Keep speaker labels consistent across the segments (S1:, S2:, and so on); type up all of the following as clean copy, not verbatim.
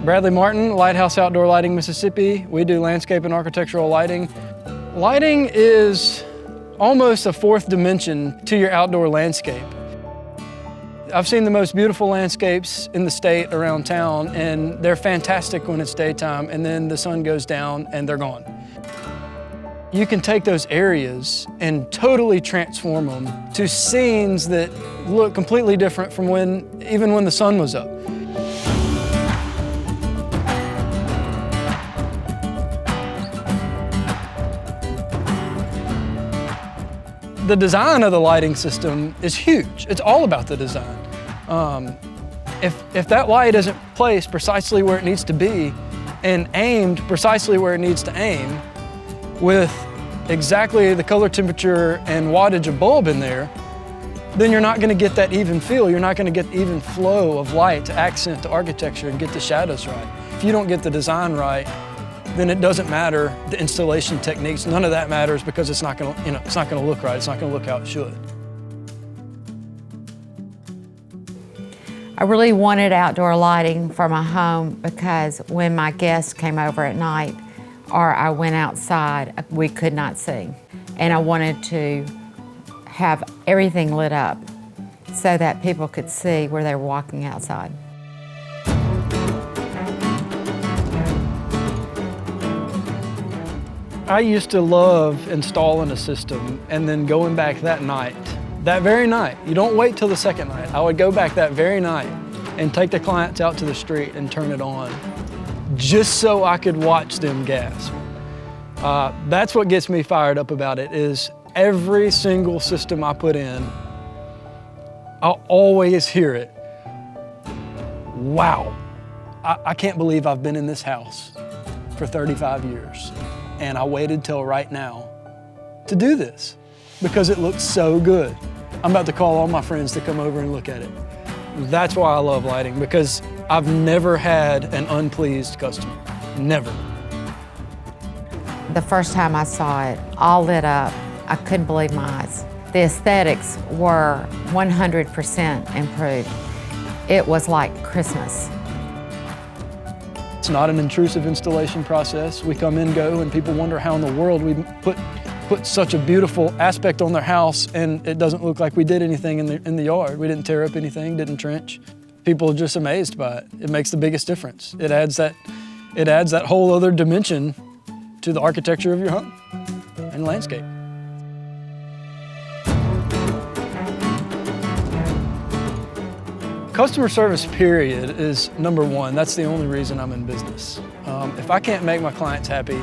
S1: Bradley Martin, Lighthouse Outdoor Lighting, Mississippi. We do landscape and architectural lighting. Lighting is almost a fourth dimension to your outdoor landscape. I've seen the most beautiful landscapes in the state around town, and they're fantastic when it's daytime, and then the sun goes down and they're gone. You can take those areas and totally transform them to scenes that look completely different from even when the sun was up. The design of the lighting system is huge. It's all about the design. If that light isn't placed precisely where it needs to be and aimed precisely where it needs to aim with exactly the color, temperature, and wattage of bulb in there, then you're not gonna get that even feel. You're not gonna get the even flow of light to accent the architecture and get the shadows right. If you don't get the design right, then it doesn't matter the installation techniques. None of that matters because it's not gonna, it's not gonna look right. It's not gonna look how it should.
S2: I really wanted outdoor lighting for my home because when my guests came over at night or I went outside, we could not see. And I wanted to have everything lit up so that people could see where they were walking outside.
S1: I used to love installing a system and then going back that very night. You don't wait till the second night. I would go back that very night and take the clients out to the street and turn it on just so I could watch them gasp. That's what gets me fired up about it, is every single system I put in, I'll always hear it. Wow, I can't believe I've been in this house for 35 years. And I waited till right now to do this because it looks so good. I'm about to call all my friends to come over and look at it. That's why I love lighting, because I've never had an unpleased customer, never.
S2: The first time I saw it all lit up, I couldn't believe my eyes. The aesthetics were 100% improved. It was like Christmas.
S1: It's not an intrusive installation process. We come in, go, and people wonder how in the world we put such a beautiful aspect on their house and it doesn't look like we did anything in the yard. We didn't tear up anything, didn't trench. People are just amazed by it. It makes the biggest difference. It adds that whole other dimension to the architecture of your home and landscape. Customer service, period, is number one. That's the only reason I'm in business. If I can't make my clients happy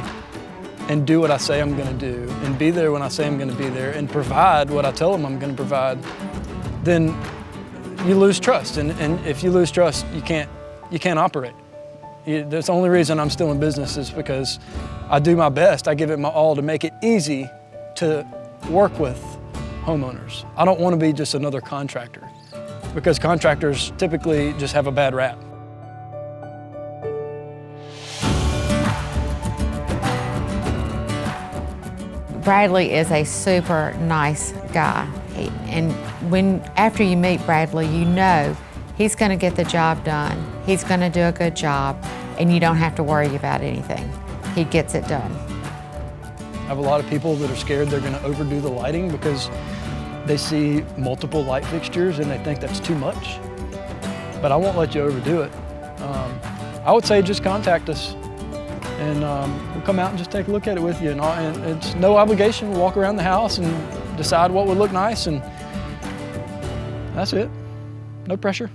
S1: and do what I say I'm gonna do and be there when I say I'm gonna be there and provide what I tell them I'm gonna provide, then you lose trust. And if you lose trust, you can't operate. That's the only reason I'm still in business, is because I do my best. I give it my all to make it easy to work with homeowners. I don't wanna be just another contractor, because contractors typically just have a bad rap.
S2: Bradley is a super nice guy. After you meet Bradley, you know he's gonna get the job done. He's gonna do a good job, and you don't have to worry about anything. He gets it done.
S1: I have a lot of people that are scared they're gonna overdo the lighting because they see multiple light fixtures and they think that's too much. But I won't let you overdo it. I would say just contact us and we'll come out and just take a look at it with you. And it's no obligation. We'll walk around the house and decide what would look nice, and that's it. No pressure.